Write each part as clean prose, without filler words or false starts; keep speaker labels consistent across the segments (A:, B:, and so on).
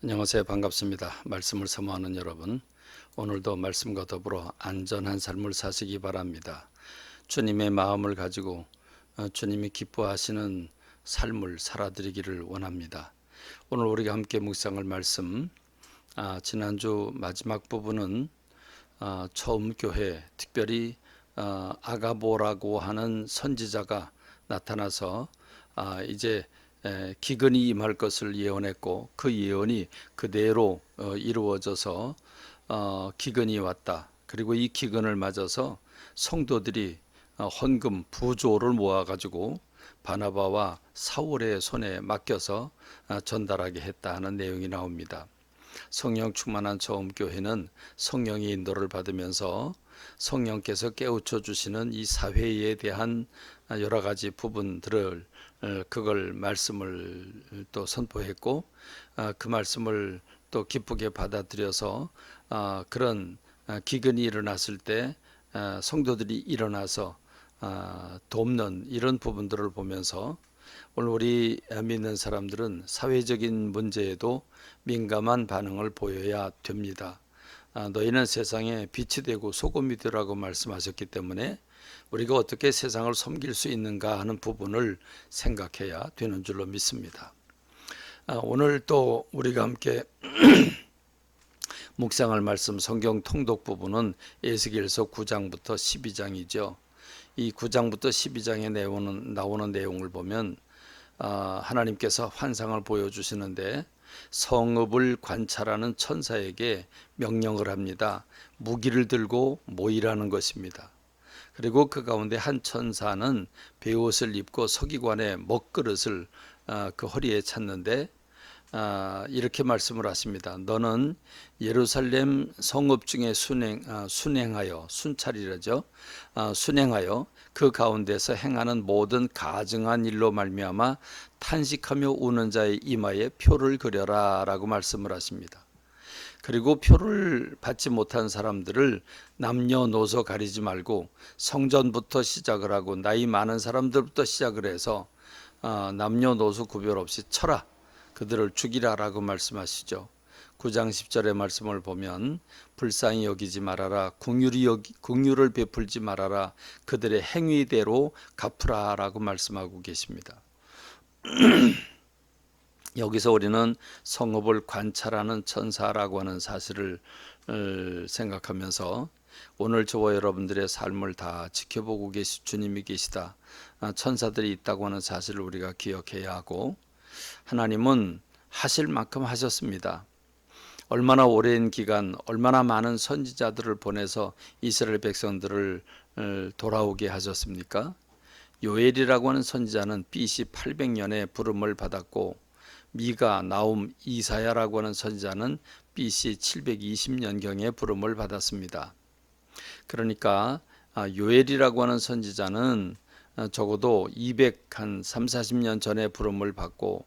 A: 안녕하세요. 반갑습니다. 말씀을 사모하는 여러분, 오늘도 말씀과 더불어 안전한 삶을 사시기 바랍니다. 주님의 마음을 가지고 주님이 기뻐하시는 삶을 살아드리기를 원합니다. 오늘 우리가 함께 묵상할 말씀, 지난주 마지막 부분은 처음 교회, 특별히 아가보라고 하는 선지자가 나타나서 이제 기근이 임할 것을 예언했고, 그 예언이 그대로 이루어져서 기근이 왔다. 그리고 이 기근을 맞아서 성도들이 헌금 부조를 모아가지고 바나바와 사울의 손에 맡겨서 전달하게 했다 하는 내용이 나옵니다. 성령 충만한 처음 교회는 성령의 인도를 받으면서 성령께서 깨우쳐 주시는 이 사회에 대한 여러 가지 부분들을 그걸 말씀을 또 선포했고, 그 말씀을 또 기쁘게 받아들여서 그런 기근이 일어났을 때 성도들이 일어나서 돕는 이런 부분들을 보면서 오늘 우리 믿는 사람들은 사회적인 문제에도 민감한 반응을 보여야 됩니다. 너희는 세상에 빛이 되고 소금이 되라고 말씀하셨기 때문에 우리가 어떻게 세상을 섬길 수 있는가 하는 부분을 생각해야 되는 줄로 믿습니다. 오늘 또 우리가 함께 묵상할 말씀 성경 통독 부분은 에스겔서 9장부터 12장이죠. 이 9장부터 12장에 나오는 내용을 보면 하나님께서 환상을 보여주시는데 성읍을 관찰하는 천사에게 명령을 합니다. 무기를 들고 모이라는 것입니다. 그리고 그 가운데 한 천사는 베옷을 입고 서기관의 먹그릇을 그 허리에 찼는데 이렇게 말씀을 하십니다. 너는 예루살렘 성읍 중에 순행하여 순찰이라죠. 순행하여 그 가운데서 행하는 모든 가증한 일로 말미암아 탄식하며 우는 자의 이마에 표를 그려라 라고 말씀을 하십니다. 그리고 표를 받지 못한 사람들을 남녀노소 가리지 말고 성전부터 시작을 하고 나이 많은 사람들부터 시작을 해서 남녀노소 구별 없이 쳐라, 그들을 죽이라라고 말씀하시죠. 9장 10절의 말씀을 보면 불쌍히 여기지 말아라, 긍휼을 베풀지 말아라, 그들의 행위대로 갚으라라고 말씀하고 계십니다. 여기서 우리는 성읍을 관찰하는 천사라고 하는 사실을 생각하면서 오늘 저와 여러분들의 삶을 다 지켜보고 주님이 계시다, 천사들이 있다고 하는 사실을 우리가 기억해야 하고, 하나님은 하실 만큼 하셨습니다. 얼마나 오랜 기간, 얼마나 많은 선지자들을 보내서 이스라엘 백성들을 돌아오게 하셨습니까? 요엘이라고 하는 선지자는 BC 800년에 부름을 받았고, 미가, 나움, 이사야라고 하는 선지자는 BC 720년경에 부름을 받았습니다. 그러니까 요엘이라고 하는 선지자는 적어도 230-40년 전에 부름을 받고,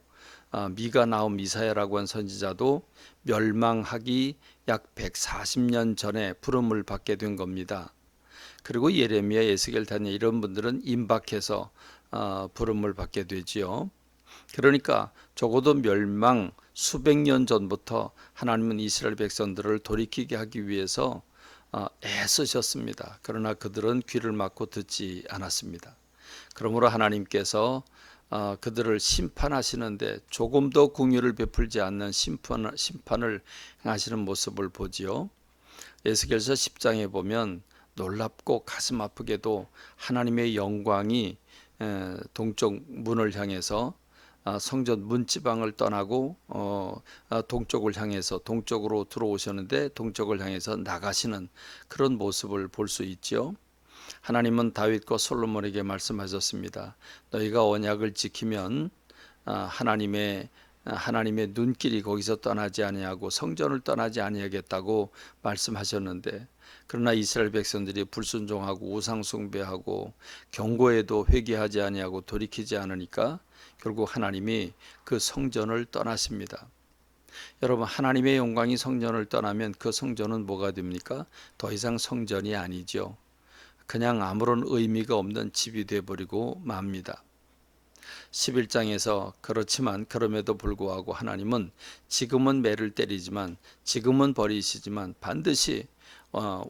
A: 미가, 나움, 이사야라고 하는 선지자도 멸망하기 약 140년 전에 부름을 받게 된 겁니다. 그리고 예레미야, 에스겔, 다니엘 이런 분들은 임박해서 부름을 받게 되지요. 그러니까 적어도 멸망 수백 년 전부터 하나님은 이스라엘 백성들을 돌이키게 하기 위해서 애쓰셨습니다. 그러나 그들은 귀를 막고 듣지 않았습니다. 그러므로 하나님께서 그들을 심판하시는데 조금도 긍휼을 베풀지 않는 심판을 행하시는 모습을 보지요. 에스겔서 10장에 보면 놀랍고 가슴 아프게도 하나님의 영광이 동쪽 문을 향해서 성전 문지방을 떠나고 동쪽을 향해서 동쪽으로 들어오셨는데 동쪽을 향해서 나가시는 그런 모습을 볼 수 있죠. 하나님은 다윗과 솔로몬에게 말씀하셨습니다. 너희가 언약을 지키면 하나님의 눈길이 거기서 떠나지 아니하고 성전을 떠나지 아니하겠다고 말씀하셨는데, 그러나 이스라엘 백성들이 불순종하고 우상 숭배하고 경고에도 회개하지 아니하고 돌이키지 않으니까 결국 하나님이 그 성전을 떠나십니다. 여러분, 하나님의 영광이 성전을 떠나면 그 성전은 뭐가 됩니까? 더 이상 성전이 아니죠. 그냥 아무런 의미가 없는 집이 되어버리고 맙니다. 11장에서 그렇지만 그럼에도 불구하고 하나님은 지금은 매를 때리지만 지금은 버리시지만 반드시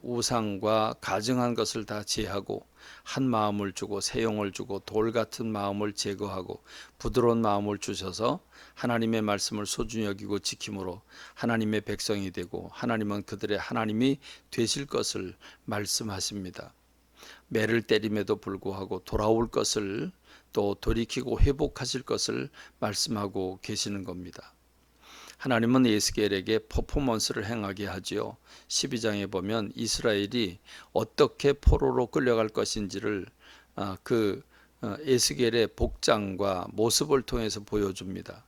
A: 우상과 가증한 것을 다 제하고 한 마음을 주고 새 영을 주고 돌 같은 마음을 제거하고 부드러운 마음을 주셔서 하나님의 말씀을 소중히 여기고 지킴으로 하나님의 백성이 되고 하나님은 그들의 하나님이 되실 것을 말씀하십니다. 매를 때림에도 불구하고 돌아올 것을 또 돌이키고 회복하실 것을 말씀하고 계시는 겁니다. 하나님은 에스겔에게 퍼포먼스를 행하게 하지요. 12장에 보면 이스라엘이 어떻게 포로로 끌려갈 것인지를 에스겔의 복장과 모습을 통해서 보여줍니다.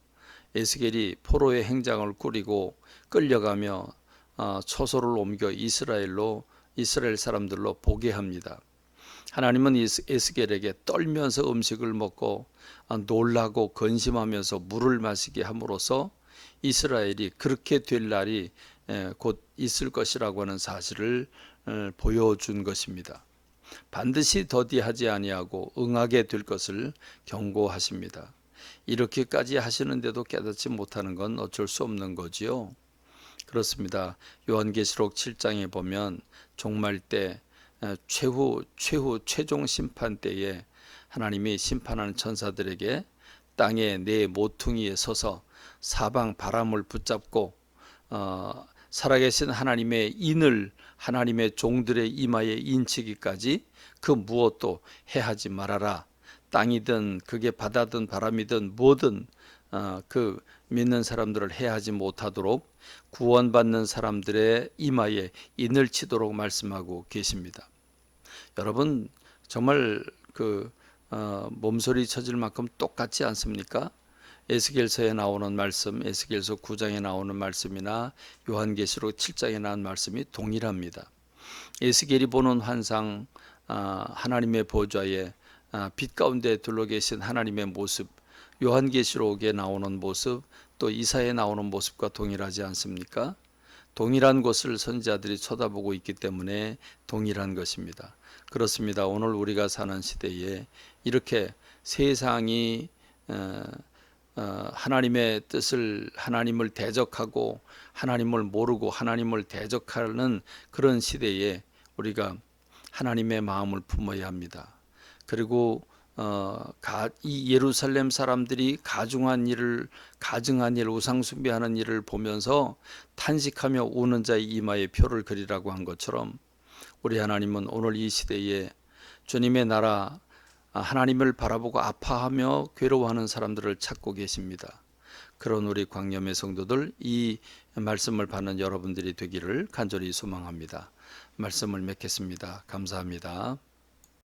A: 에스겔이 포로의 행장을 꾸리고 끌려가며 초소를 옮겨 이스라엘 사람들로 보게 합니다. 하나님은 에스겔에게 떨면서 음식을 먹고 놀라고 근심하면서 물을 마시게 함으로써 이스라엘이 그렇게 될 날이 곧 있을 것이라고 하는 사실을 보여준 것입니다. 반드시 더디하지 아니하고 응하게 될 것을 경고하십니다. 이렇게까지 하시는데도 깨닫지 못하는 건 어쩔 수 없는 거지요. 그렇습니다. 요한계시록 7장에 보면 종말 때 최종 심판 때에 하나님이 심판하는 천사들에게 땅의 네 모퉁이에 서서 사방 바람을 붙잡고 살아계신 하나님의 인을 하나님의 종들의 이마에 인치기까지 그 무엇도 해하지 말아라. 땅이든 그게 바다든 바람이든 뭐든 그 믿는 사람들을 해하지 못하도록 구원받는 사람들의 이마에 인을 치도록 말씀하고 계십니다. 여러분 정말 몸소리 쳐질 만큼 똑같지 않습니까? 에스겔서에 나오는 말씀, 에스겔서 9장에 나오는 말씀이나 요한계시록 7장에 나온 말씀이 동일합니다. 에스겔이 보는 환상, 하나님의 보좌에 빛 가운데 둘러 계신 하나님의 모습, 요한계시록에 나오는 모습, 또 이사에 나오는 모습과 동일하지 않습니까? 동일한 곳을 선지자들이 쳐다보고 있기 때문에 동일한 것입니다. 그렇습니다. 오늘 우리가 사는 시대에 이렇게 세상이 하나님의 뜻을 하나님을 대적하고 하나님을 모르고 하나님을 대적하는 그런 시대에 우리가 하나님의 마음을 품어야 합니다. 그리고 이 예루살렘 사람들이 가증한 일, 우상 숭배하는 일을 보면서 탄식하며 우는 자의 이마에 표를 그리라고 한 것처럼 우리 하나님은 오늘 이 시대에 주님의 나라 하나님을 바라보고 아파하며 괴로워하는 사람들을 찾고 계십니다. 그런 우리 광염의 성도들, 이 말씀을 받는 여러분들이 되기를 간절히 소망합니다. 말씀을 맺겠습니다. 감사합니다.